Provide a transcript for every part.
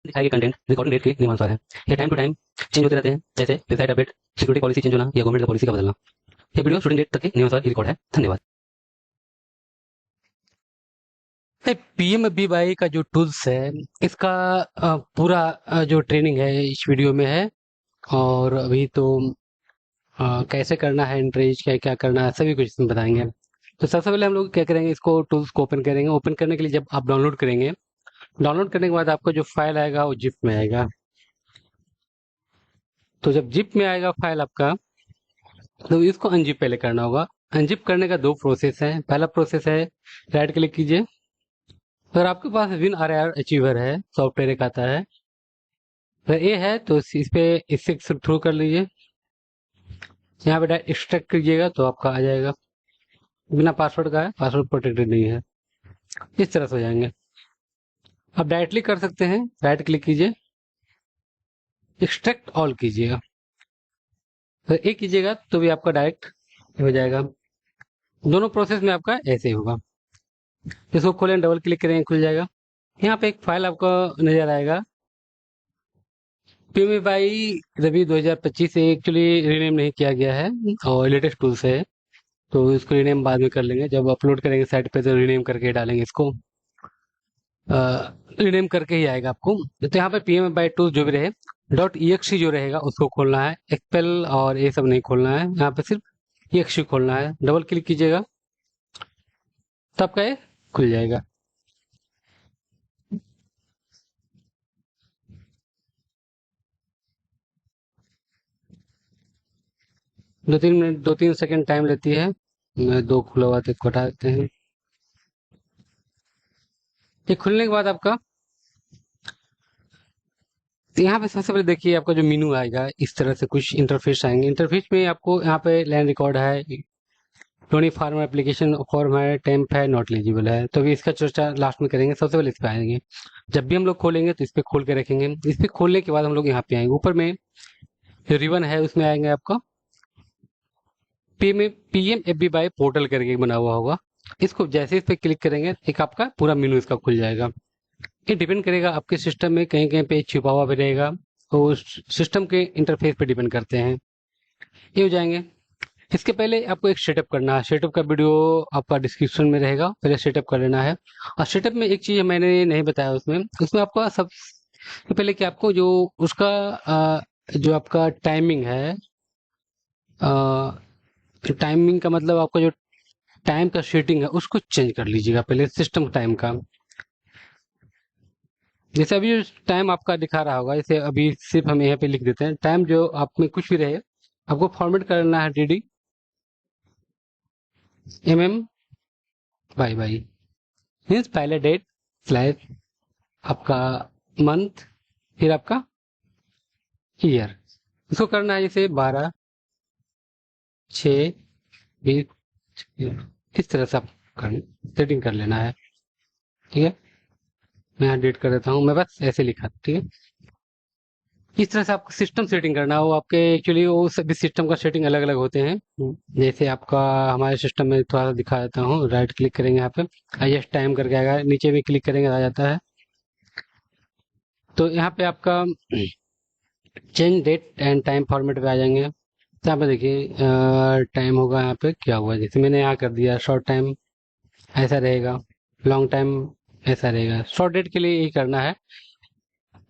दिखाए गए content recording date के नियमानुसार है। यह टाइम टू टाइम चेंज होते रहते हैं, जैसे website update, security policy change होना या गवर्नमेंट का पॉलिसी का बदलना। ये वीडियो शूटिंग डेट तक के नियमानुसार ही रिकॉर्ड है। धन्यवाद। पीएमबीवाई का जो टूल्स है, इसका पूरा जो ट्रेनिंग है इस वीडियो में है। और अभी तो कैसे करना है एंट्रीज, क्या क्या करना है, सभी कुछ इसमें बताएंगे। तो सबसे पहले हम लोग क्या करेंगे, इसको टूल्स को ओपन करेंगे। ओपन करने के लिए जब आप डाउनलोड करेंगे, डाउनलोड करने के बाद आपको जो फाइल आएगा वो जिप में आएगा। तो जब जिप में आएगा फाइल आपका, तो इसको अनजिप पहले करना होगा। अनजिप करने का दो प्रोसेस है। पहला प्रोसेस है, राइट क्लिक कीजिए। अगर आपके पास विन आर आर अचीवर है, सॉफ्टवेयर एक आता है, अगर ये है तो इस पे इससे थ्रू कर लीजिए। यहाँ पे एक्सट्रैक्ट कीजिएगा तो आपका आ जाएगा। बिना पासवर्ड का है, पासवर्ड प्रोटेक्टेड नहीं है। इस तरह से हो जाएंगे। आप डायरेक्टली कर सकते हैं, राइट क्लिक कीजिए, एक्सट्रैक्ट ऑल कीजिएगा। तो एक कीजिएगा तो भी आपका डायरेक्ट हो जाएगा। दोनों प्रोसेस में आपका ऐसे ही होगा। इसको खोलें, डबल क्लिक करेंगे, खुल जाएगा। यहाँ पे एक फाइल आपको नजर आएगा, पीएमबीवाई रवि 2025 से एक्चुअली रीनेम नहीं किया गया है और लेटेस्ट टूल्स है। तो इसको रीनेम बाद में कर लेंगे, जब अपलोड करेंगे साइट पे तो रीनेम करके डालेंगे इसको। रीनेम करके ही आएगा आपको। तो यहाँ पे पीएमबीवाई टूल जो भी रहे, डॉट ईएक्सी जो रहेगा उसको खोलना है। एक्सपेल और ये सब नहीं खोलना है, यहाँ पे सिर्फ ईएक्सी खोलना है। डबल क्लिक कीजिएगा, तब का ये खुल जाएगा। दो तीन मिनट, 2-3 सेकंड टाइम लेती है। मैं दो खुला हुआ था, इसको हटा देते हैं। ये खुलने के बाद आपका, तो यहाँ पे सबसे पहले देखिए आपका जो मेनू आएगा, इस तरह से कुछ इंटरफेस आएंगे। इंटरफेस में आपको यहाँ पे लैंड रिकॉर्ड है, टोनी फार्मर एप्लीकेशन फॉर्म है, टेम्प है, नॉट एलिजिबल है। तो अभी इसका चर्चा लास्ट में करेंगे। सबसे पहले इस पे आएंगे। जब भी हम लोग खोलेंगे तो इस पे खोल के रखेंगे। इस पे खोलने के बाद हम लोग यहाँ पे आएंगे। ऊपर में जो रिबन है उसमें आएंगे आपका पीएमएफबीवाई पोर्टल करके बना हुआ होगा। इसको जैसे इस पे क्लिक करेंगे, एक आपका पूरा मेनू इसका खुल जाएगा। ये डिपेंड करेगा आपके सिस्टम में, कहीं कहीं पे छुपा हुआ भी रहेगा। तो सिस्टम के इंटरफेस पे डिपेंड करते हैं। ये हो जाएंगे। इसके पहले आपको एक सेटअप करना है। सेटअप का वीडियो आपका डिस्क्रिप्शन में रहेगा, पहले सेटअप कर लेना है। और सेटअप में एक चीज मैंने नहीं बताया, उसमें उसमें आपका सबसे पहले कि आपको जो उसका जो आपका टाइमिंग है, टाइमिंग का मतलब आपका जो टाइम का सेटिंग है उसको चेंज कर लीजिएगा पहले, सिस्टम टाइम का। जैसे अभी टाइम आपका दिखा रहा होगा, जैसे अभी सिर्फ हम यहाँ पे लिख देते हैं टाइम, जो आप में कुछ भी रहे आपको फॉर्मेट करना है, डी एम बाई मीन्स पहले डेट स्लैश आपका मंथ, फिर आपका ईयर। इसको करना है जैसे 12/6/20। इस तरह से आप सेटिंग कर लेना है। ठीक है, मैं यहाँ डेट कर देता हूँ, मैं बस ऐसे लिखा, ठीक है। इस तरह से आपको सिस्टम सेटिंग करना है। वो आपके एक्चुअली वो सभी सिस्टम का सेटिंग अलग अलग होते हैं। जैसे आपका हमारे सिस्टम में थोड़ा सा दिखा देता हूँ। राइट क्लिक करेंगे यहाँ पे, हाईएस्ट टाइम करके आएगा, नीचे भी क्लिक करेंगे आ जाता है। तो यहाँ पे आपका change date and time format पे आ जाएंगे। तो यहाँ पे देखिए टाइम होगा, यहाँ पे क्या हुआ, जैसे मैंने यहाँ कर दिया शॉर्ट टाइम, ऐसा रहेगा। लॉन्ग टाइम ऐसा रहेगा। शॉर्ट डेट के लिए यही करना है,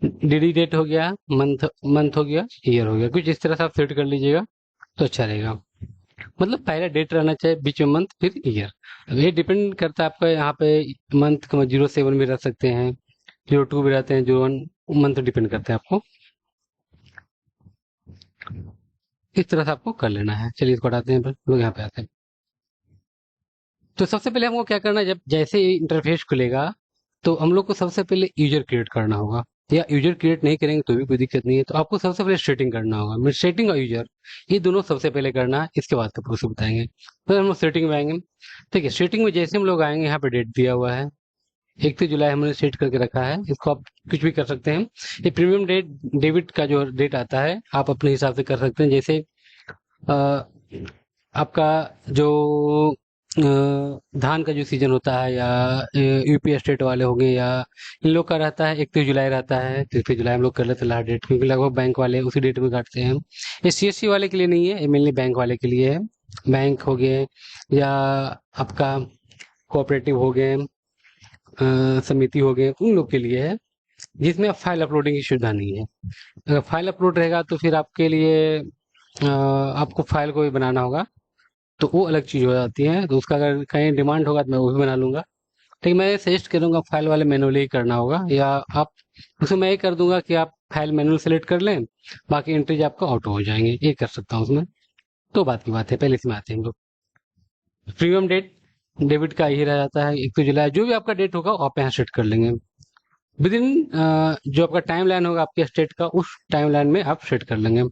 डी डेट हो गया, मंथ मंथ हो गया, ईयर हो गया, कुछ इस तरह से आप सेट कर लीजिएगा तो अच्छा रहेगा। मतलब पहले डेट रहना चाहिए, बीच में मंथ, फिर ईयर। अब ये डिपेंड करता है आपका, यहाँ पे मंथ का 07 भी रख सकते हैं, 02 भी रहते हैं, 01 मंथ डिपेंड करते हैं आपको। इस तरह से आपको कर लेना है। चलिए इसको हटाते हैं, फिर लोग यहाँ पे आते हैं। तो सबसे पहले हमको क्या करना है, जब जैसे ही इंटरफेस खुलेगा तो हम लोग को सबसे पहले यूजर क्रिएट करना होगा। या यूजर क्रिएट नहीं करेंगे तो भी कोई दिक्कत नहीं है। तो आपको सबसे पहले सेटिंग करना होगा। मैं सेटिंग और यूजर, ये दोनों सबसे पहले करना है, इसके बाद का प्रोसेस बताएंगे। फिर हम लोग सेटिंग में आएंगे। ठीक है, सेटिंग में जैसे हम लोग आएंगे, यहाँ पे डेट दिया हुआ है 1 जुलाई हमने सेट करके रखा है। इसको आप कुछ भी कर सकते हैं। ये प्रीमियम डेट, डेबिट का जो डेट आता है आप अपने हिसाब से कर सकते हैं। जैसे अ, आपका जो धान का जो सीजन होता है या यूपी स्टेट वाले होंगे या इन लोग का रहता है 31 जुलाई रहता है, 31 जुलाई हम लोग कर लेते हैं लास्ट डेट, क्योंकि लगभग बैंक वाले उसी डेट में काटते हैं। ये सीएससी वाले के लिए नहीं है, ये मेनली बैंक वाले के लिए है। बैंक हो गए या आपका कोऑपरेटिव हो गए, समिति हो गए, उन लोग के लिए है जिसमें अब फाइल अपलोडिंग की सुविधा नहीं है। अगर फाइल अपलोड रहेगा तो फिर आपके लिए आपको फाइल को भी बनाना होगा, तो वो अलग चीज़ हो जाती है। तो उसका अगर कहीं डिमांड होगा तो मैं वो भी बना लूंगा, लेकिन मैं सजेस्ट करूंगा फाइल वाले मैनुअली ही करना होगा, या आप उसमें मैं ये कर दूंगा कि आप फाइल मैनुअल सेलेक्ट कर लें, बाकी एंट्रीज आपका ऑटो हो जाएंगे, ये कर सकता हूँ उसमें। तो बात की बात है, पहले इसमें आते हैं हम लोग। प्रीमियम डेट डेबिट का यही रह जाता है, 1 जुलाई जो भी आपका डेट होगा वो आप यहाँ सेट कर लेंगे। विद इन जो आपका टाइम लाइन होगा आपके स्टेट का, उस टाइम लाइन में आप सेट कर लेंगे।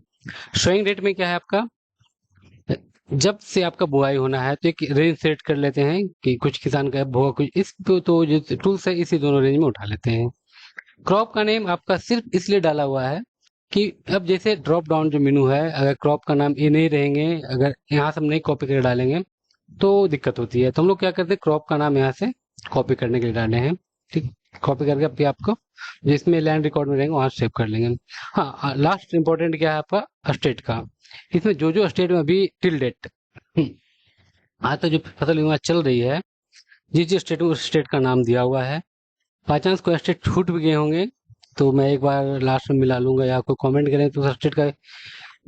शोइंग डेट में क्या है आपका, जब से आपका बुआई होना है तो एक रेंज सेट कर लेते हैं कि कुछ किसान का होगा कुछ इस तो जो टूल्स है इसी दोनों रेंज में उठा लेते हैं। क्रॉप का नेम आपका सिर्फ इसलिए डाला हुआ है कि अब जैसे ड्रॉप डाउन जो मेनू है, अगर क्रॉप का नाम ये नहीं रहेंगे, अगर यहाँ से हम नहीं कॉपी करके डालेंगे तो दिक्कत होती है। तो हम लोग क्या करते हैं, क्रॉप का नाम यहाँ से कॉपी करने के लिए डाले हैं, ठीक। कॉपी करके अभी आपको जिसमें लैंड रिकॉर्ड में रहेंगे वहां सेव कर लेंगे। हाँ, लास्ट इंपॉर्टेंट क्या है आपका, स्टेट का। इसमें जो जो स्टेट में अभी टिल डेट आज तक जो फसल बीमा चल रही है, जिस जिस स्टेट में उस स्टेट का नाम दिया हुआ है। बाई चांस कोई स्टेट छूट भी गए होंगे तो मैं एक बार लास्ट में मिला लूंगा, या कोई कमेंट करें तो उस स्टेट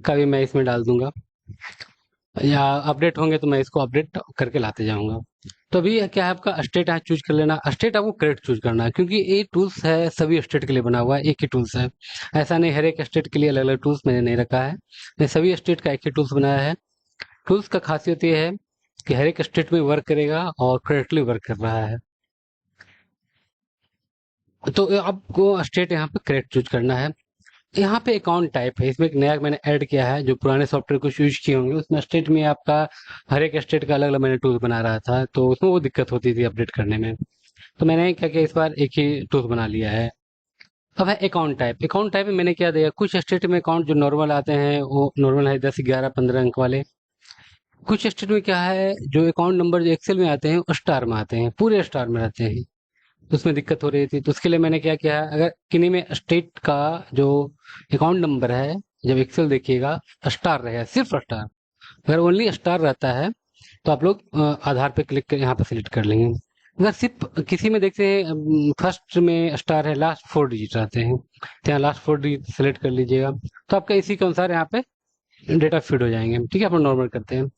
का भी मैं इसमें डाल दूंगा, या अपडेट होंगे तो मैं इसको अपडेट करके लाते जाऊंगा। तो अभी क्या है आपका स्टेट यहाँ चूज कर लेना। स्टेट आपको करेक्ट चूज करना है, क्योंकि ये टूल्स है सभी स्टेट के लिए बना हुआ है, एक ही टूल्स है। ऐसा नहीं हर एक स्टेट के लिए अलग अलग टूल्स मैंने नहीं रखा है, मैं सभी स्टेट का एक ही टूल्स बनाया है। टूल्स का खासियत ये है कि हर एक स्टेट में वर्क करेगा और करेक्टली वर्क कर रहा है। तो आपको स्टेट यहाँ पे करेक्ट चूज करना है। यहाँ पे अकाउंट टाइप है, इसमें एक नया मैंने ऐड किया है, जो पुराने सॉफ्टवेयर कुछ यूज किए होंगे उसमें स्टेट में आपका हर एक स्टेट का अलग अलग मैंने टूल बना रहा था, तो उसमें वो दिक्कत होती थी अपडेट करने में। तो मैंने क्या किया, इस बार एक ही टूल बना लिया है। अब है अकाउंट टाइप। अकाउंट टाइप में मैंने क्या दिया, कुछ स्टेट में अकाउंट जो नॉर्मल आते हैं वो नॉर्मल है, 10 11 15 अंक वाले। कुछ स्टेट में क्या है, जो अकाउंट नंबर जो एक्सेल में आते हैं वो स्टार में आते हैं, पूरे स्टार में रहते हैं। तो उसमें दिक्कत हो रही थी, तो उसके लिए मैंने क्या किया है, अगर किन्हीं में स्टेट का जो अकाउंट नंबर है, जब एक्सेल देखिएगा स्टार रहेगा, सिर्फ स्टार। अगर ओनली स्टार रहता है तो आप लोग आधार पे क्लिक कर यहाँ पे सिलेक्ट कर लेंगे। अगर सिर्फ किसी में देखते हैं फर्स्ट में स्टार है, लास्ट 4 डिजिट रहते हैं, तो यहाँ लास्ट 4 डिजिट सेलेक्ट कर लीजिएगा, तो आपका इसी के अनुसार यहाँ पे डेटा फीड हो जाएंगे। ठीक है, अपन नॉर्मल करते हैं।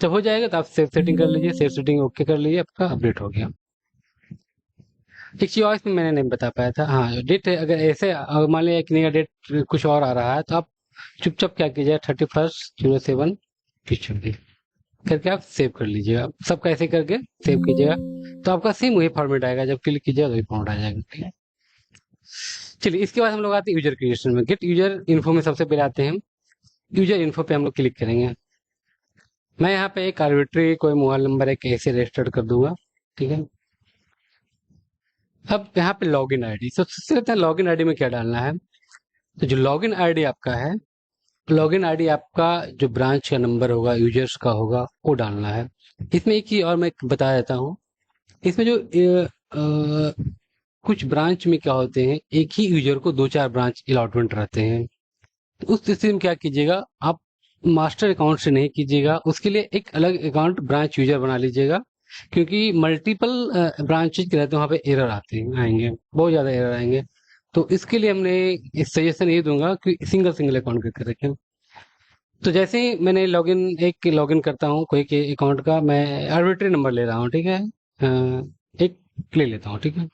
जब हो जाएगा तो आप सेव सेटिंग कर लीजिए, सेव सेटिंग ओके कर लीजिए, आपका अपडेट हो गया। एक चीज और इसमें मैंने नहीं बता पाया था, हाँ डेट अगर ऐसे मान लिया कि नहीं डेट कुछ और आ रहा है, तो आप चुपचाप क्या कीजिए, 31/07 करके आप सेव कर लीजिएगा। सबका ऐसे करके सेव कीजिएगा, तो आपका सेम वही फॉर्मेट आएगा, जब क्लिक कीजिएगा वही फॉर्मेट आ जाएगा। ठीक है, चलिए इसके बाद हम लोग आते हैं यूजर क्रिएशन में। गेट यूजर इन्फो में सबसे पहले आते हैं। यूजर इन्फो पे हम लोग क्लिक करेंगे। मैं यहाँ पे एक आर्बिट्री कोई मोबाइल नंबर है कैसे रजिस्टर्ड कर दूंगा। ठीक है, अब यहाँ पे लॉगिन आईडी, सबसे पहले लॉगिन आईडी में क्या डालना है। तो जो लॉगिन आईडी आपका है, लॉगिन आईडी आपका जो ब्रांच का नंबर होगा, यूजर्स का होगा, वो डालना है। इसमें एक चीज और मैं बता देता हूँ, इसमें जो कुछ ब्रांच में क्या होते हैं, एक ही यूजर को 2 4 ब्रांच अलॉटमेंट रहते हैं। तो उस स्थिति में क्या कीजिएगा, आप मास्टर अकाउंट से नहीं कीजिएगा, उसके लिए एक अलग अकाउंट ब्रांच यूजर बना लीजिएगा, क्योंकि मल्टीपल ब्रांचेज के रहते हैं, वहाँ पे एरर आते हैं, आएंगे बहुत ज्यादा एरर आएंगे। तो इसके लिए हमने इस सजेशन ये दूंगा कि सिंगल सिंगल अकाउंट करके रखें। तो जैसे ही मैंने लॉगिन करता हूँ कोई के अकाउंट का, मैं आर्बिट्री नंबर ले रहा हूँ, ठीक है, एक ले लेता हूँ। ठीक है,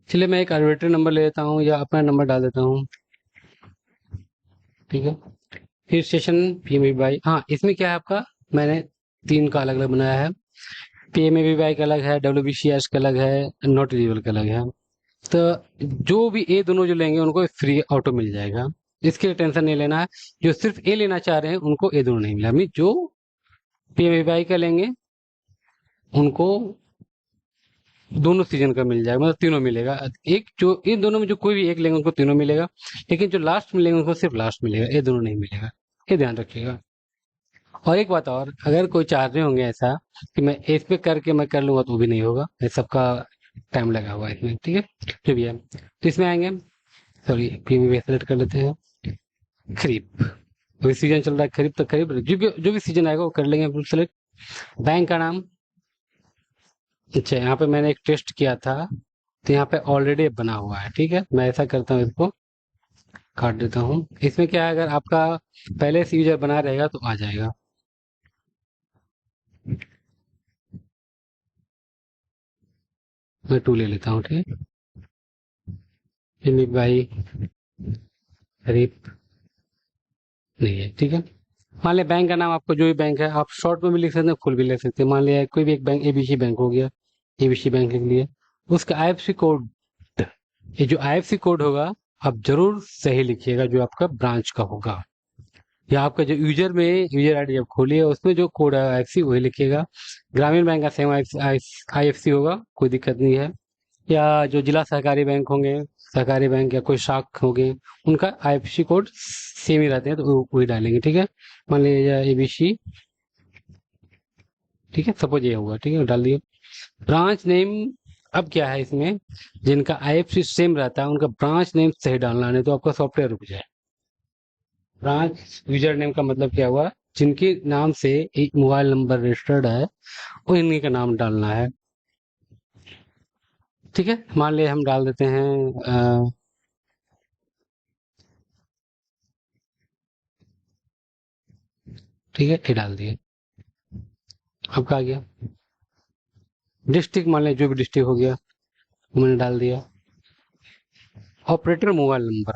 चलिए मैं एक आर्बिट्री नंबर ले लेता हूँ या अपना नंबर डाल देता हूँ। ठीक है, फिर सेशन PMABY, हाँ इसमें क्या है आपका, मैंने 3 का अलग अलग बनाया है। PMABY का अलग है, WBCS का अलग है, नॉट एलिजिबल का अलग है। तो जो भी ये दोनों जो लेंगे उनको फ्री ऑटो मिल जाएगा, इसके लिए टेंशन नहीं लेना है। जो सिर्फ ए लेना चाह रहे हैं उनको ये दोनों नहीं मिला, जो PMABY का लेंगे उनको दोनों सीजन का मिल जाएगा, मतलब तीनों मिलेगा। एक जो इन दोनों में जो कोई भी एक लेंगे उनको तीनों मिलेगा, लेकिन जो लास्ट में लेंगे उनको सिर्फ लास्ट मिलेगा, ये दोनों नहीं मिलेगा, ये ध्यान रखिएगा। और एक बात और, अगर कोई चाह रहे होंगे ऐसा कि मैं इस पे करके मैं कर लूंगा, तो वो भी नहीं होगा, ये सबका टाइम लगा हुआ है इसमें, ठीक है। जो भी है, तो इसमें आएंगे, सॉरी पीएमवी सेलेक्ट कर लेते हैं। खरीफ, अभी सीजन चल रहा है खरीफ, तो खरीफ जो भी सीजन आएगा वो कर लेंगे हम सेलेक्ट। बैंक का नाम, अच्छा यहाँ पे मैंने एक टेस्ट किया था, तो यहाँ पे ऑलरेडी बना हुआ है, ठीक है। मैं ऐसा करता हूँ, इसको काट देता हूँ। इसमें क्या है, अगर आपका पहले से यूजर बना रहेगा तो आ जाएगा। मैं टू ले लेता हूँ, ठीक है। भाई खरीफ नहीं है, ठीक है। मान लिया बैंक का नाम, आपको जो भी बैंक है आप शॉर्ट में भी लिख सकते हैं, फुल भी लिख सकते हैं। मान लिया कोई भी एक बैंक, एबीसी बैंक हो गया, एबीसी बैंक लिख लिए। उसका आईएफसी कोड, ये जो आईएफसी कोड होगा आप जरूर सही लिखिएगा, जो आपका ब्रांच का होगा, या आपका जो यूजर में यूजर आईडी जब खोलिए उसमें जो कोड है आईएफसी वही लिखिएगा। ग्रामीण बैंक का सेम आईएफसी होगा, कोई दिक्कत नहीं है। या जो जिला सहकारी बैंक होंगे, सहकारी बैंक या कोई शाख होंगे, उनका आईएफसी कोड सेम ही रहते हैं, तो वही डालेंगे, ठीक है। मान लीजिए एबीसी, ठीक है, सपोज ये हुआ, ठीक है, डाल दिए। ब्रांच नेम, अब क्या है इसमें, जिनका आईएफसी सेम रहता है उनका ब्रांच नेम सही डालना, नहीं तो आपका सॉफ्टवेयर रुक जाए। ब्रांच यूजर नेम का मतलब क्या हुआ, जिनके नाम से एक मोबाइल नंबर रजिस्टर्ड है, वो इन्हीं का नाम डालना है, ठीक है। मान लिया हम डाल देते हैं ठीक है, ये डाल दिए। अब क्या आ गया, डिस्ट्रिक्ट, मान लिया जो भी डिस्ट्रिक्ट हो गया वो मैंने डाल दिया। ऑपरेटर मोबाइल नंबर,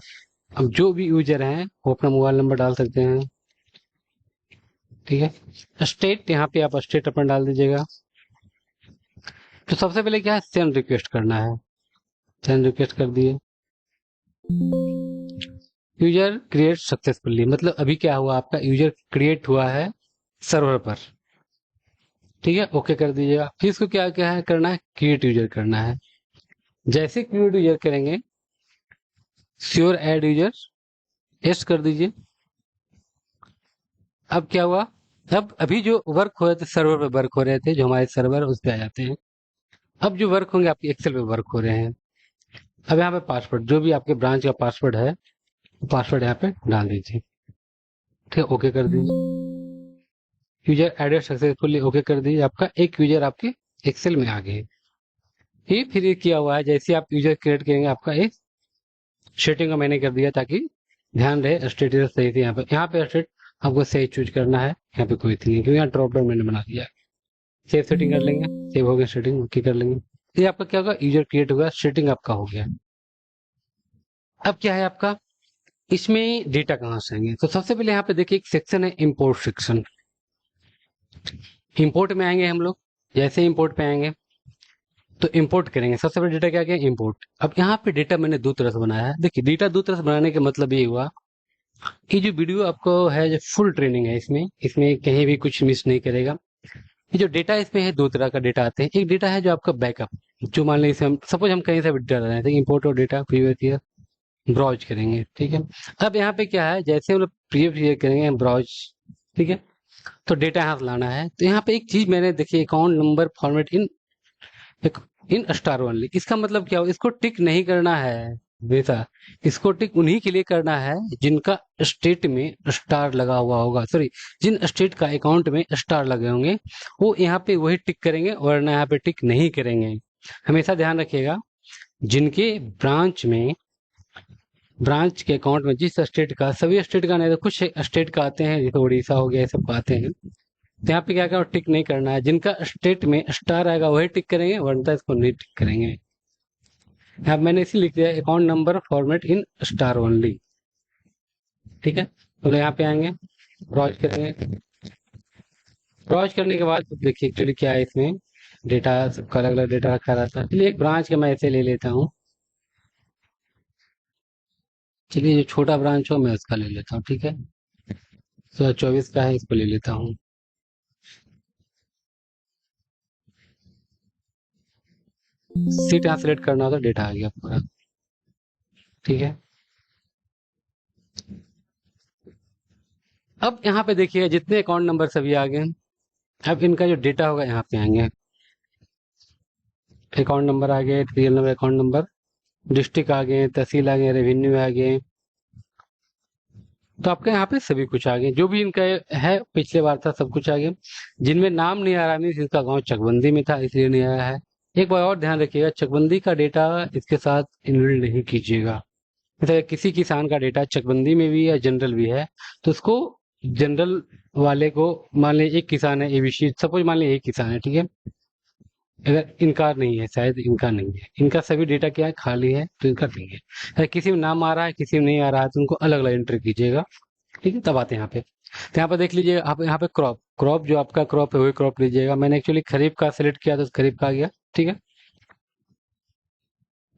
अब जो भी यूजर हैं वो अपना मोबाइल नंबर डाल सकते हैं, ठीक है। स्टेट, यहाँ पे आप स्टेट अपना डाल दीजिएगा। तो सबसे पहले क्या है, सेंड रिक्वेस्ट करना है, सेंड रिक्वेस्ट कर दिए। यूजर क्रिएट सक्सेसफुली, मतलब अभी क्या हुआ, आपका यूजर क्रिएट हुआ है सर्वर पर, ठीक है। ओके कर दीजिएगा। फिर इसको क्या क्या है करना है, क्रिएट यूजर करना है। जैसे क्रिएट यूजर करेंगे, श्योर ऐड यूजर, यस कर दीजिए। अब क्या हुआ, अब अभी जो वर्क हो रहे थे सर्वर पे, वर्क हो रहे थे जो हमारे सर्वर उस पे आ जाते हैं। अब जो वर्क होंगे आपके एक्सेल पे वर्क हो रहे हैं। अब यहाँ पे पासवर्ड, जो भी आपके ब्रांच का पासवर्ड है, पासवर्ड यहाँ पे डाल दीजिए, ठीक है। ओके कर दीजिए। यूजर एडेड सक्सेसफुली, ओके कर दीजिए। आपका एक यूजर आपके एक्सेल में आ गए। ये फिर ये किया हुआ है, जैसे आप यूजर क्रिएट करेंगे आपका एक सेटिंग का मैंने कर दिया, ताकि ध्यान रहे स्टेटस सही थी। यहाँ पे स्टेट आपको सही चूज करना है, यहाँ पे कोई थी नहीं, क्योंकि यहाँ ड्रॉप डाउन मैंने बना दिया। सेव सेटिंग कर लेंगे, सेव हो गया सेटिंग, ओके कर लेंगे। ये आपका क्या होगा, यूजर क्रिएट होगा, सेटिंग आपका हो गया। अब क्या है आपका, इसमें डेटा कहाँ से आएंगे, तो सबसे पहले यहाँ पे देखिए एक सेक्शन है इंपोर्ट सेक्शन। इंपोर्ट में आएंगे हम लोग, जैसे इंपोर्ट पे आएंगे तो इंपोर्ट करेंगे। सबसे पहले डेटा क्या क्या, इंपोर्ट। अब यहाँ पे डेटा मैंने दो तरह से बनाया है। देखिए डेटा दो तरह से बनाने का मतलब ये हुआ, ये जो वीडियो आपको है जो फुल ट्रेनिंग है, इसमें इसमें कहीं भी कुछ मिस नहीं करेगा। ये जो डेटा इसमें है, दो तरह का डेटा आते हैं। एक डेटा है जो आपका बैकअप, जो मान लीजिए हम सपोज हम कहीं से भी डेटा रहे थे, इंपोर्ट और डेटा प्रीवियस ईयर ब्राउज करेंगे, ठीक है। अब यहाँ पे क्या है, जैसे हम लोग प्रीवियस ईयर करेंगे ब्राउज, ठीक है, तो डेटा यहाँ से लाना है। तो यहाँ पे एक चीज मैंने देखिए, account number format in in star only, इसका मतलब क्या हो, इसको टिक नहीं करना है बेटा। इसको टिक उन्हीं के लिए करना है जिनका स्टेट में स्टार लगा हुआ होगा, सॉरी, जिन स्टेट का अकाउंट में स्टार लगे होंगे वो यहाँ पे वही टिक करेंगे, वरना यहाँ पे टिक नहीं करेंगे। हमेशा ध्यान रखिएगा, जिनके ब्रांच में, ब्रांच के अकाउंट में जिस स्टेट का, सभी स्टेट का नहीं तो कुछ स्टेट का आते हैं, जैसे उड़ीसा हो गया, ये सब आते हैं, तो यहाँ पे क्या करना, टिक नहीं करना है। जिनका स्टेट में स्टार आएगा वही टिक करेंगे, वरना इसको नहीं टिक करेंगे। यहाँ मैंने इसी लिख दिया, account number format in star only, ठीक है। तो यहाँ पे आएंगे, ब्राउज करेंगे। ब्राउज करने के बाद देखिए एक्चुअली क्या है इसमें, डेटा सबका अलग अलग डेटा रखा रहता है। चलिए एक ब्रांच का मैं ऐसे ले लेता हूँ, चलिए जो छोटा ब्रांच हो मैं उसका ले लेता हूँ, ठीक है। 2024 का है, इसको ले लेता हूँ। सीट यहाँ सेलेक्ट करना होता, डेटा आ गया पूरा, ठीक है। अब यहाँ पे देखिए जितने अकाउंट नंबर सभी आ गए। अब इनका जो डेटा होगा यहाँ पे आएंगे। अकाउंट नंबर आ गए, serial number, account number, district आ गए, तहसील आ गए, रेवेन्यू आ गए। तो आपके यहाँ पे सभी कुछ आ गए, जो भी इनका है पिछले बार था सब कुछ आ गया। जिनमें नाम नहीं आ रहा, मीन्स इसका गांव चकबंदी में था इसलिए नहीं आया है। एक बार और ध्यान रखिएगा, चकबंदी का डेटा इसके साथ इनबिल्ड नहीं कीजिएगा। जैसे किसी किसान का डेटा चकबंदी में भी या जनरल भी है, तो उसको जनरल वाले को, मान लीजिए एक किसान है एबीसी, सपोज मान लीजिए एक किसान है, ठीक है। अगर इनका नहीं है, शायद इनका नहीं है, इनका सभी डेटा क्या है, खाली है, तो इनका नहीं है। अगर किसी में नाम आ रहा है, किसी में नहीं आ रहा है, तो उनको अलग अलग एंट्री कीजिएगा। ठीक है, तब आते हैं यहाँ पे। तो यहाँ पे देख लीजिए, आप यहाँ पे क्रॉप क्रॉप जो आपका क्रॉप है वही क्रॉप लीजिएगा। मैंने एक्चुअली खरीफ का सिलेक्ट किया तो खरीफ का आ गया। ठीक है,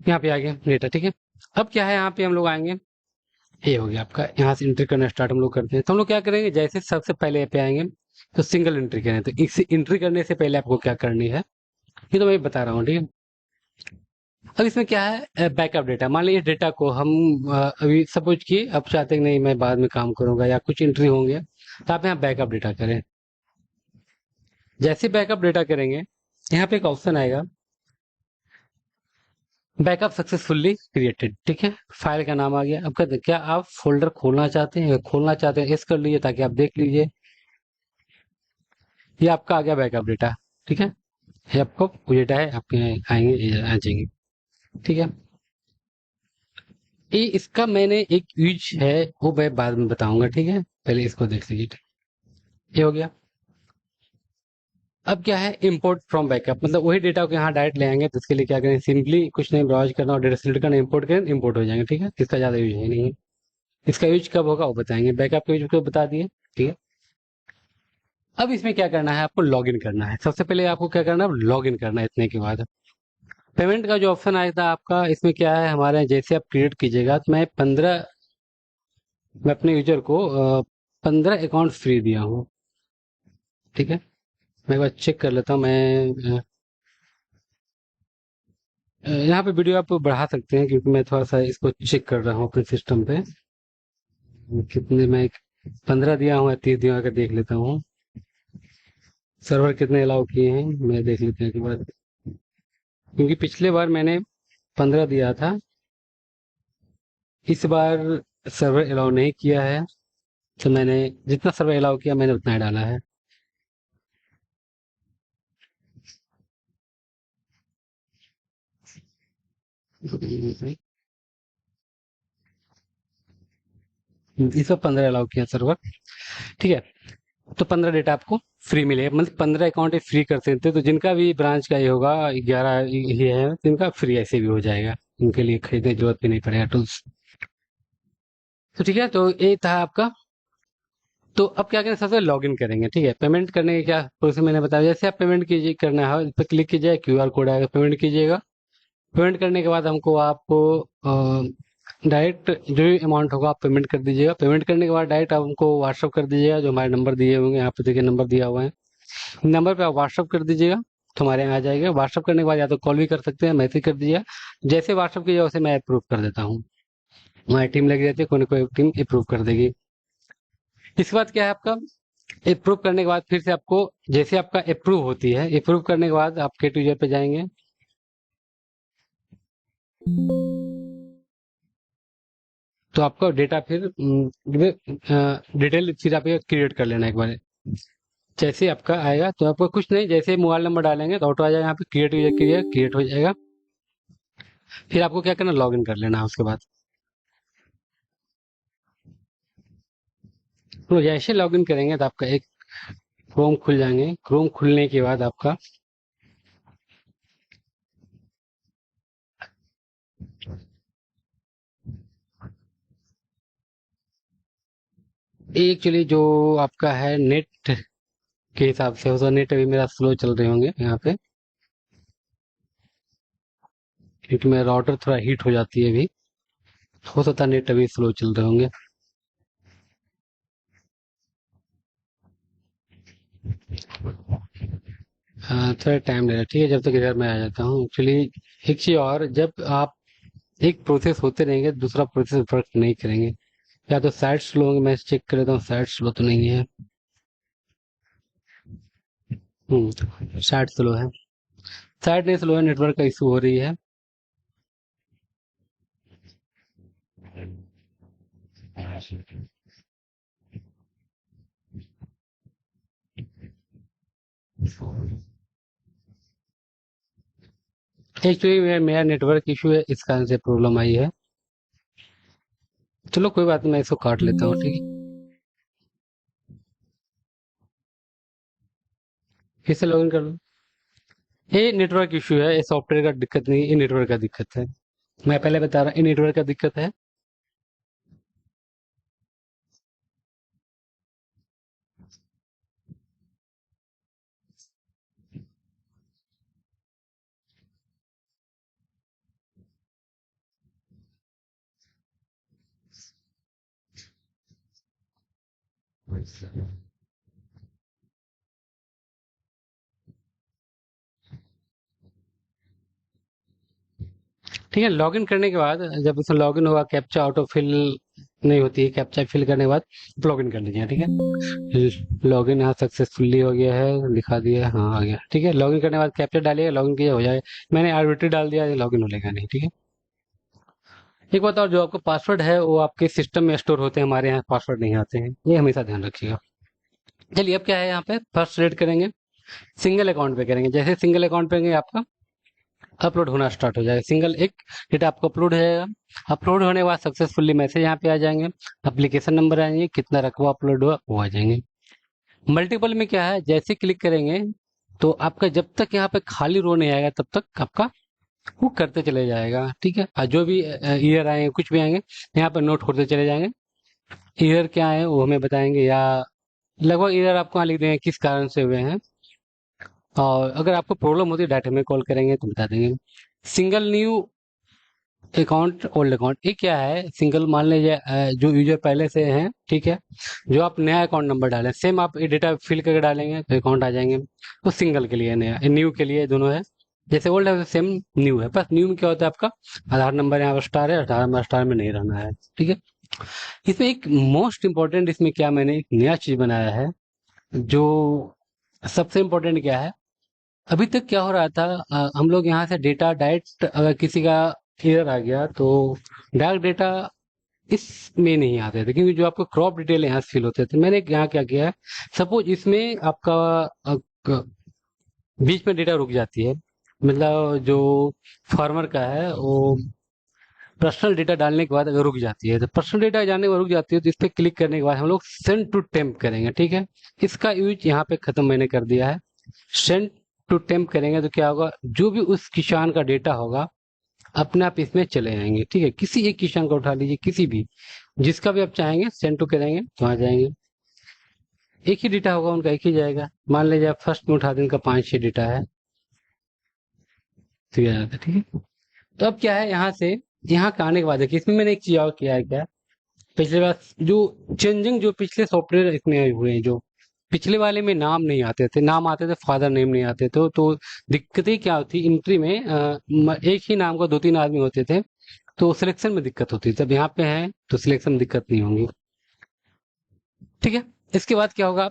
यहाँ पे आ गया डेटा। ठीक है, अब क्या है, यहाँ पे हम लोग आएंगे, ये हो गया आपका। यहाँ से एंट्री करना स्टार्ट हम लोग करते हैं। तो हम लोग क्या करेंगे, जैसे सबसे पहले पे आएंगे तो सिंगल एंट्री करें। तो इस एंट्री करने से पहले आपको क्या करनी है, ये तो मैं बता रहा हूँ। ठीक है, अब इसमें क्या है, बैकअप डेटा। मान लीजिए डेटा को हम अभी सपोज किए, अब चाहते हैं नहीं मैं बाद में काम करूंगा या कुछ एंट्री होंगे, तो आप यहाँ बैकअप डेटा करें। जैसे बैकअप डेटा करेंगे, यहाँ पे एक ऑप्शन आएगा, बैकअप सक्सेसफुली क्रिएटेड। ठीक है, फाइल का नाम आ गया। अब कहते हैं क्या आप फोल्डर खोलना चाहते हैं, अगर खोलना चाहते हैं इस कर लीजिए ताकि आप देख लीजिए। ये आपका आ गया बैकअप डेटा। ठीक है, ये आपको डेटा है, आपके आएंगे, ये आ जाएंगे। ठीक है, ये इसका मैंने एक यूज है, वो मैं बाद में बताऊंगा। ठीक है, पहले इसको देख लीजिए। ये हो गया। अब क्या है, इंपोर्ट फ्रॉम बैकअप, मतलब वही डेटा को यहाँ डायरेक्ट ले आएंगे। तो इसके लिए क्या करें, सिंपली कुछ नहीं, ब्राउज करना और डेटा सिलेक्ट करना, इंपोर्ट करें, इंपोर्ट हो जाएंगे। ठीक है, इसका ज्यादा यूज है नहीं। इसका यूज कब होगा वो बताएंगे, बैकअप का यूज को बता दिए। ठीक है, अब इसमें क्या करना है, आपको लॉग इन करना है। सबसे पहले आपको क्या करना है, लॉग इन करना है। इतने के बाद पेमेंट का जो ऑप्शन आया था आपका, इसमें क्या है हमारे, जैसे आप क्रिएट कीजिएगा, तो मैं अपने यूजर को 15 अकाउंट फ्री दिया हूँ। ठीक है, मैं एक बार चेक कर लेता हूँ। मैं यहाँ पे वीडियो आप बढ़ा सकते हैं, क्योंकि मैं थोड़ा सा इसको चेक कर रहा हूँ अपने सिस्टम पे। कितने मैं 15 दिया हूँ या 30 दिया हूँ, आकर देख लेता हूँ। सर्वर कितने अलाउ किए हैं मैं देख लेते हैं के बाद, क्योंकि पिछले बार मैंने 15 दिया था, इस बार सर्वर अलाउ नहीं किया है। तो मैंने जितना सर्वर अलाउ किया मैंने उतना ही डाला है। इस बार 15 अलाउ किया सर्वर। ठीक है, तो 15 डेटा आपको फ्री मिलेगा, मतलब 15 अकाउंट फ्री कर सकते हैं। तो जिनका भी ब्रांच का ये होगा 11 ये है, तो इनका फ्री ऐसे भी हो जाएगा, उनके लिए खरीदने की जरूरत भी नहीं पड़ेगा टूल्स। तो ठीक है, तो ये था आपका। तो अब क्या करें, सबसे लॉग इन करेंगे। ठीक है, पेमेंट करने की क्या प्रोसेस मैंने बताया, जैसे आप पेमेंट कीजिए, करना है इस पर क्लिक कीजिए, क्यूआर कोड आएगा, पेमेंट कीजिएगा। पेमेंट करने के बाद हमको आपको डायरेक्ट जो भी अमाउंट होगा आप पेमेंट कर दीजिएगा। पेमेंट करने के बाद डायरेक्ट आप हमको व्हाट्सअप कर दीजिएगा, जो हमारे नंबर दिए होंगे यहाँ पे देखिए, नंबर दिया हुआ है, नंबर पे आप व्हाट्सअप कर दीजिएगा, तो हमारे यहाँ आ जाएगा। व्हाट्सअप करने के बाद या तो कॉल भी कर सकते हैं, मैसेज कर दीजिए। जैसे व्हाट्सअप कीजिएगा वैसे मैं अप्रूव कर देता हूँ, हमारी टीम लगी रहती है, कोई ना कोई टीम अप्रूव कर देगी। इसके बाद क्या है आपका, अप्रूव करने के बाद फिर से आपको, जैसे आपका अप्रूव होती है, अप्रूव करने के बाद आप गेट यूजर पे जाएंगे। तो आपका डेटा फिर डिटेल फिर आप क्रिएट कर लेना एक बार। जैसे आपका आएगा तो आपको कुछ नहीं, जैसे मोबाइल नंबर डालेंगे तो ऑटो आ जाएगा, यहाँ पे क्रिएट यूजर क्रिएट हो जाएगा। फिर आपको क्या करना, लॉग इन कर लेना है उसके बाद। तो जैसे लॉग इन करेंगे तो आपका एक क्रोम खुल जाएंगे। क्रोम खुलने के बाद आपका एक्चुअली जो आपका है नेट के हिसाब से हो, तो नेट अभी मेरा स्लो चल रहे होंगे यहाँ पे, क्योंकि मेरा राउटर थोड़ा हीट हो जाती है अभी, हो सकता है नेट अभी स्लो चल रहे होंगे। हाँ, थोड़ा टाइम लगेगा। ठीक है, जब तक इधर मैं आ जाता हूँ। एक्चुअली एक चीज और, जब आप एक प्रोसेस होते रहेंगे दूसरा प्रोसेस वर्क नहीं करेंगे। या तो साइट स्लो है, मैं चेक कर लेता हूँ साइट स्लो तो नहीं है। साइट स्लो है, साइट नहीं स्लो है, नेटवर्क का इशू हो रही है। एक्चुअली मेरा नेटवर्क इशू है, इस कारण से प्रॉब्लम आई है। चलो कोई बात नहीं, मैं इसको काट लेता हूँ, ठीक है। फिर से लॉगिन कर लो। ये नेटवर्क इशू है, ये सॉफ्टवेयर का दिक्कत नहीं है, ये नेटवर्क का दिक्कत है। मैं पहले बता रहा हूँ, ये नेटवर्क का दिक्कत है। ठीक है, लॉगिन करने के बाद जब इसमें लॉगिन होगा, कैप्चा ऑटो फिल नहीं होती है, कैप्चा फिल करने के बाद लॉगिन कर लीजिए, ठीक है। लॉगिन यहाँ सक्सेसफुली हो गया है, लिखा दिया है, हाँ आ गया, ठीक है। लॉगिन करने के बाद कैप्चा डालिए, लॉगिन किया हो जाएगा। मैंने आरबिट्री डाल दिया, लॉगिन हो लेगा नहीं, ठीक है। एक बात और, जो आपका पासवर्ड है वो आपके सिस्टम में स्टोर होते हैं, हमारे यहाँ पासवर्ड नहीं आते हैं, ये हमेशा ध्यान रखिएगा। चलिए, अब क्या है, यहाँ पे फर्स्ट रेड करेंगे, सिंगल अकाउंट पे करेंगे। जैसे सिंगल अकाउंट पे करेंगे, आपका अपलोड होना स्टार्ट हो जाएगा, सिंगल एक डेटा आपको अपलोड हो जाएगा। अपलोड होने के बाद सक्सेसफुली मैसेज यहाँ पे आ जाएंगे, एप्लीकेशन नंबर आएंगे, कितना रकबा अपलोड हुआ वो आ जाएंगे। मल्टीपल में क्या है, जैसे क्लिक करेंगे तो आपका जब तक यहाँ पे खाली रो नहीं आएगा तब तक आपका वो करते चले जाएगा, ठीक है। और जो भी ईयर आएंगे, कुछ भी आएंगे, यहाँ पर नोट करते चले जाएंगे। ईयर क्या है वो हमें बताएंगे, या लगभग ईयर आपको यहाँ लिख देंगे किस कारण से हुए हैं। और अगर आपको प्रॉब्लम होती है डाटा में कॉल करेंगे तो बता देंगे। Single new account old account, ये क्या है, सिंगल मान लीजिए जो यूजर पहले से हैं, ठीक है, जो आप नया अकाउंट नंबर डालें, सेम आप ये डेटा फिल करके डालेंगे तो अकाउंट आ जाएंगे। तो सिंगल के लिए नया, न्यू के लिए दोनों है। जैसे ओल्ड है सेम न्यू है, बस न्यू में क्या होता है, आपका आधार नंबर यहाँ पर स्टार है, आधार नंबर स्टार में नहीं रहना है, ठीक है। इसमें एक मोस्ट इंपॉर्टेंट, इसमें क्या मैंने एक नया चीज बनाया है, जो सबसे इम्पोर्टेंट क्या है। अभी तक क्या हो रहा था, हम लोग यहाँ से डेटा डायरेक्ट, अगर किसी का एरर आ गया तो डायरेक्ट डेटा इसमें नहीं आते थे, क्योंकि जो आपको क्रॉप डिटेल यहाँ से फिल होते थे। मैंने यहाँ क्या किया है, सपोज इसमें आपका बीच में डेटा रुक जाती है, मतलब जो फार्मर का है वो पर्सनल डेटा डालने के बाद अगर रुक जाती है, तो पर्सनल डेटा जाने के बाद रुक जाती है, तो इस पे क्लिक करने के बाद हम लोग सेंड टू टेम्प करेंगे, ठीक है। इसका यूज यहाँ पे खत्म मैंने कर दिया है। सेंड टू टेम्प करेंगे तो क्या होगा, जो भी उस किसान का डेटा होगा अपने आप इसमें चले जाएंगे, ठीक है। किसी एक किसान को उठा लीजिए, किसी भी, जिसका भी आप चाहेंगे सेंड टू करेंगे तो आ जाएंगे। एक ही डेटा होगा उनका, एक ही जाएगा। मान लीजिए आप फर्स्ट में उठा दें, उनका 5-6 डेटा है, तो ये आ जाता है, ठीक है। तो अब क्या है, यहाँ से यहाँ का आने के बाद देखिए, इसमें मैंने एक चीज और किया है, क्या पिछले बार जो चेंजिंग, जो पिछले सॉफ्टवेयर इसमें आए हुए हैं, जो पिछले वाले में नाम नहीं आते थे, नाम आते थे फादर नेम नहीं आते थे, तो दिक्कतें क्या होती, एंट्री में एक ही नाम का 2-3 आदमी होते थे, तो सिलेक्शन में दिक्कत होती है। जब यहाँ पे है तो सिलेक्शन में दिक्कत नहीं होंगी, ठीक है। इसके बाद क्या होगा,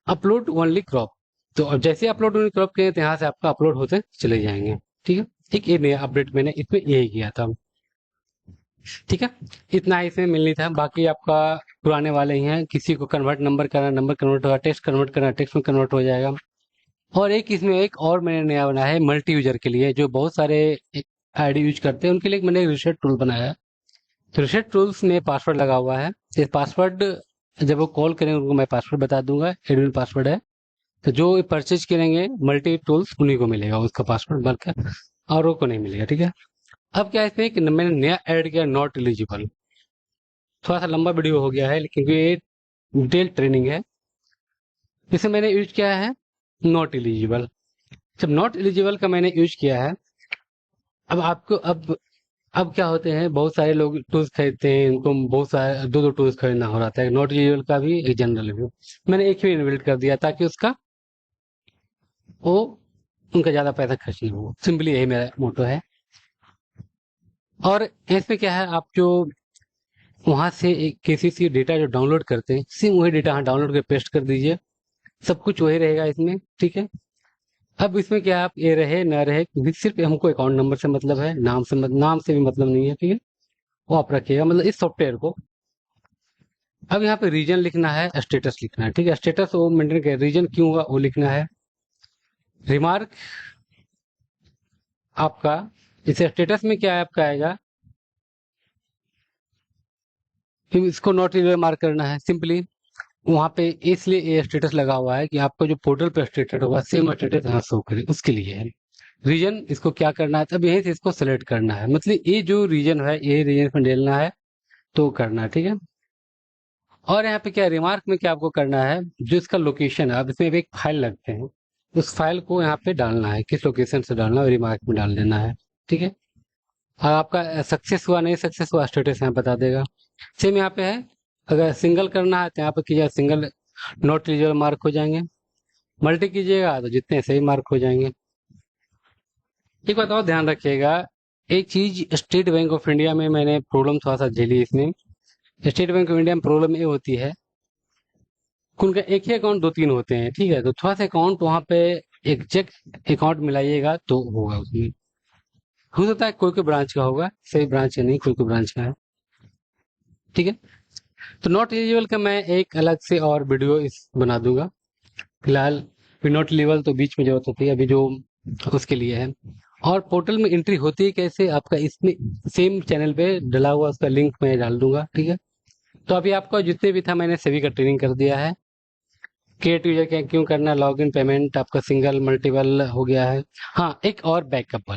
अपलोड ओनली क्रॉप। तो अब जैसे अपलोड ओनली क्रॉप किए तो यहाँ से आपका अपलोड होते चले जाएंगे, ठीक है। ठीक, ये नया अपडेट मैंने इसमें यही किया था, ठीक है। इतना ही इसमें मिलनी था, बाकी आपका पुराने वाले ही हैं। किसी को कन्वर्ट नंबर करना, नंबर कन्वर्ट होगा, टेक्स्ट कन्वर्ट करना, टेक्स्ट में कन्वर्ट हो जाएगा। और एक इसमें एक और मैंने नया बनाया है मल्टी यूजर के लिए, जो बहुत सारे आईडी यूज करते हैं उनके लिए मैंने रिसेट टूल बनाया है। तो रिसेट टूल्स में पासवर्ड लगा हुआ है, ये पासवर्ड जब वो कॉल करेंगे उनको मैं पासवर्ड बता दूंगा, एडमिन पासवर्ड है। तो जो परचेज करेंगे मल्टी टूल्स उन्हीं को मिलेगा उसका पासवर्ड, बल्कि औरों को नहीं मिलेगा, ठीक है। अब क्या है, इसमें एक मैंने नया ऐड किया, नॉट एलिजिबल। थोड़ा सा लंबा वीडियो हो गया है, लेकिन ये डिटेल ट्रेनिंग है। इसे मैंने यूज किया है नॉट एलिजिबल। जब नॉट एलिजिबल का मैंने यूज किया है, अब आपको अब क्या होते हैं, बहुत सारे लोग टूल्स खरीदते हैं, उनको बहुत सारे दो दो टूल्स खरीदना हो रहा है, नॉट एलिजिबल का भी एक जनरल भी। मैंने एक ही इन्वेस्ट कर दिया ताकि उसका वो उनका ज्यादा पैसा खर्च नहीं हो, सिंपली यही मेरा मोटो है। और इसमें क्या है, आप जो वहां से एक केसीसी डेटा जो डाउनलोड करते हैं, सेम वही डेटा यहाँ डाउनलोड कर पेस्ट कर दीजिए। सब कुछ वही रहेगा इसमें, ठीक है। अब इसमें क्या आप ये रहे ना रहे, क्योंकि सिर्फ हमको अकाउंट नंबर से मतलब है, नाम से भी मतलब नहीं है, ठीक है। वो आप रखिएगा, मतलब इस सॉफ्टवेयर को। अब यहाँ पे रीजन लिखना है, स्टेटस लिखना है, ठीक है। स्टेटस वो मेंटेन कर, रीजन क्यों हुआ वो लिखना है। रिमार्क आपका इस स्टेटस में क्या है आपका आएगा, फिर इसको नॉट रिलेवेंट मार्क करना है सिंपली। वहां पे इसलिए ये स्टेटस लगा हुआ है कि आपका जो पोर्टल पे स्टेटस होगा सेम स्टेटस यहाँ शो करे, उसके लिए है। रीजन इसको क्या करना है, तब यहीं से इसको सेलेक्ट करना है, मतलब ये जो रीजन है ये रीजन में डालना है तो करना है, ठीक है। और यहाँ पे क्या रिमार्क में क्या आपको करना है, जो इसका लोकेशन है, अब इसमें भी एक फाइल लगते हैं, उस फाइल को यहाँ पे डालना है, किस लोकेशन से डालना है रिमार्क में डाल देना है, ठीक है। और आपका सक्सेस हुआ नहीं सक्सेस हुआ स्टेटस यहाँ बता देगा। सेम यहाँ पे है, अगर सिंगल करना है तो यहाँ पे कीजिएगा सिंगल, नॉट एलिजिबल मार्क हो जाएंगे। मल्टी कीजिएगा तो जितने सही मार्क हो जाएंगे। एक बात और ध्यान रखिएगा, एक चीज स्टेट बैंक ऑफ इंडिया में मैंने प्रॉब्लम थोड़ा सा झेली इसमें। स्टेट बैंक ऑफ इंडिया में प्रॉब्लम ये होती है कि उनका एक ही अकाउंट दो तीन होते हैं, ठीक है। तो थोड़ा सा अकाउंट वहाँ पे एग्जैक्ट अकाउंट मिलाइएगा तो होगा उसमें। हो सकता है कोई कोई ब्रांच का होगा, सही ब्रांच का नहीं, कोई कोई ब्रांच का है, ठीक है। तो नॉट एलिजिबल का मैं एक अलग से और वीडियो इस बना दूंगा। फिलहाल फिर नॉट एलिजिबल तो बीच में जरूरत होती है, अभी जो उसके लिए है। और पोर्टल में एंट्री होती है कैसे आपका, इसमें सेम चैनल पे डला हुआ उसका लिंक मैं डाल दूंगा, ठीक है। तो अभी आपका जितने भी था मैंने सभी का ट्रेनिंग कर दिया है। क्रिएट यूजर क्या क्यों करना, लॉगिन पेमेंट आपका सिंगल मल्टीपल हो गया है। हाँ, एक और बैकअप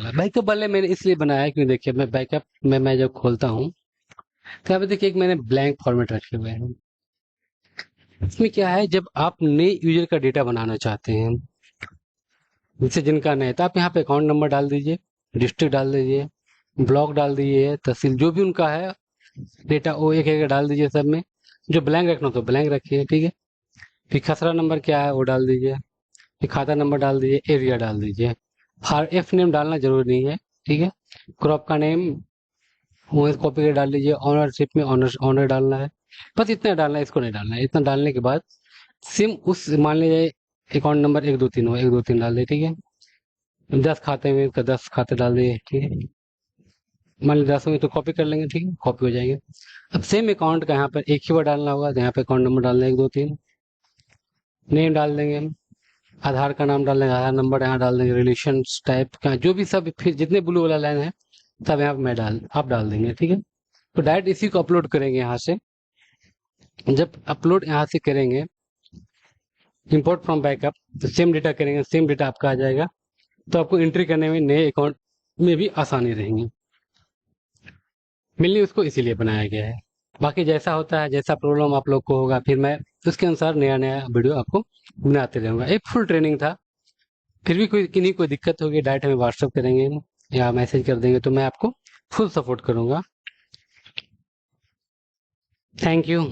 वाले मैंने इसलिए बनाया है क्योंकि देखिए मैं बैकअप में मैं जब खोलता हूँ तो यहाँ पे देखिए एक मैंने ब्लैंक फॉर्मेट रखे हुए हैं। इसमें क्या है, जब आप नए यूजर का डेटा बनाना चाहते हैं, जैसे जिनका नहीं, तो आप यहाँ पे अकाउंट नंबर डाल दीजिए, डिस्ट्रिक्ट डाल दीजिए, ब्लॉक डाल दीजिए, तहसील जो भी उनका है डेटा वो एक एक डाल दीजिए सब में। जो ब्लैंक रखना तो ब्लैंक रखिए, ठीक है। फिर खसरा नंबर क्या है वो डाल दीजिए, फिर खाता नंबर डाल दीजिए, एरिया डाल दीजिए। हर एफ नेम डालना जरूरी नहीं है, ठीक है। क्रॉप का नेम वो कॉपी कर डाल दीजिए, ऑनरशिप में ऑनर डालना है, बस इतना डालना है, इसको नहीं डालना है। इतना डालने के बाद सिम उस मान लीजिए अकाउंट नंबर 123 हो, 123 डाल दे, ठीक है। 10 खाते में उसका 10 खाते डाल दिए, ठीक है। मान लीजिए 10 में तो कॉपी कर लेंगे, ठीक है, कॉपी हो जाएंगे। अब सेम अकाउंट का यहाँ पर एक ही बार डालना होगा, तो यहाँ पे अकाउंट नंबर डाल देंगे 123, नेम डाल देंगे, आधार का नाम डाल देंगे, आधार नंबर यहाँ डाल देंगे, रिलेशन टाइप का जो भी सब फिर जितने ब्लू वाला लाइन है सब यहाँ पे आप डाल देंगे, ठीक है। तो डायरेक्ट इसी को अपलोड करेंगे यहाँ से। जब अपलोड यहाँ से करेंगे इंपोर्ट फ्रॉम बैकअप, तो सेम डेटा करेंगे, सेम डेटा आपका आ जाएगा। तो आपको एंट्री करने में नए अकाउंट में भी आसानी रहेंगी। मिलनी उसको इसीलिए बनाया गया है। बाकी जैसा होता है, जैसा प्रॉब्लम आप लोग को होगा, फिर मैं उसके अनुसार नया नया वीडियो आपको बनाते रहूंगा। एक फुल ट्रेनिंग था, फिर भी कोई किन्हीं कोई दिक्कत होगी डायरेक्ट हमें व्हाट्सअप करेंगे या मैसेज कर देंगे, तो मैं आपको फुल सपोर्ट करूंगा। Thank you.